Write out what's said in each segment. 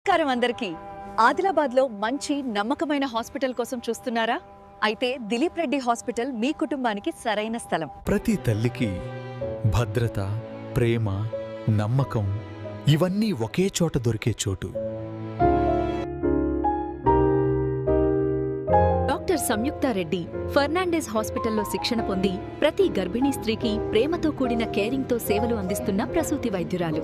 నమస్కారం అందరికీ. ఆదిలాబాద్లో మంచి నమ్మకమైన హాస్పిటల్ కోసం చూస్తున్నారా? అయితే దిలీప్ రెడ్డి హాస్పిటల్ మీ కుటుంబానికి సరైన స్థలం. ప్రతి తల్లికి భద్రత, ప్రేమ, నమ్మకం ఇవన్నీ ఒకే చోట దొరికే చోటు. డాక్టర్ సంయుక్తారెడ్డి ఫెర్నాండెస్ హాస్పిటల్లో శిక్షణ పొంది ప్రతి గర్భిణీ స్త్రీకి ప్రేమతో కూడిన కేరింగ్తో సేవలు అందిస్తున్న ప్రసూతి వైద్యురాలు.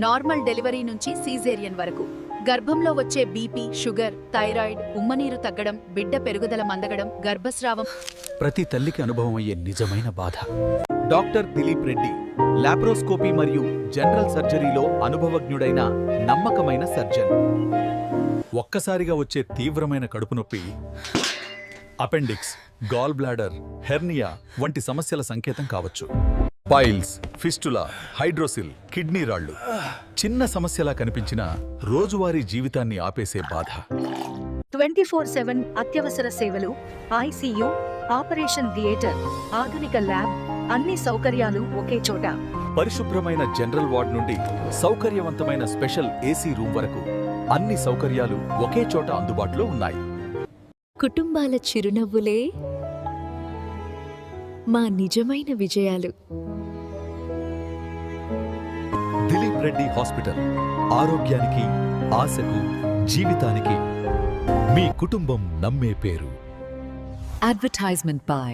నార్మల్ డెలివరీ నుంచి సీజేరియన్ వరకు గర్భంలో వచ్చే బీపీ, షుగర్, థైరాయిడ్, ఉమ్మనీరు తగ్గడం, బిడ్డ పెరుగుదల మందగడం, గర్భస్రావం, ప్రతి తల్లికి అనుభవం అయ్యే నిజమైన బాధ. డాక్టర్ దిలీప్ రెడ్డి లాప్రోస్కోపీ మరియు జనరల్ సర్జరీలో అనుభవజ్ఞుడైన నమ్మకమైన సర్జన్. ఒక్కసారిగా వచ్చే తీవ్రమైన కడుపు నొప్పి, అపెండిక్స్, గాల్ బ్లాడర్, హెర్నియా వంటి సమస్యల సంకేతం కావచ్చు. పైల్స్, ఫిస్టులా, హైడ్రోసిల్, కిడ్నీ రాళ్లు చిన్న సమస్యలా కనిపించిన రోజువారీ జీవితాన్ని ఆపేసే బాధ. 24/7 అత్యవసర సేవలు, ఐసీయూ, ఆపరేషన్ థియేటర్, ఆధునిక ల్యాబ్, అన్ని సౌకర్యాలు ఒకే చోట. పరిశుభ్రమైన జనరల్ వార్డ్ నుండి సౌకర్యవంతమైన స్పెషల్ ఏసీ రూమ్ వరకు అన్ని సౌకర్యాలు ఒకే చోట అందుబాటులో ఉన్నాయి. కుటుంబాల చిరునవ్వులే మా నిజమైన విజయాలు. దిలీప్ రెడ్డి హాస్పిటల్, ఆరోగ్యానికి, ఆశకు, జీవితానికి మీ కుటుంబం నమ్మే పేరు. Advertisement by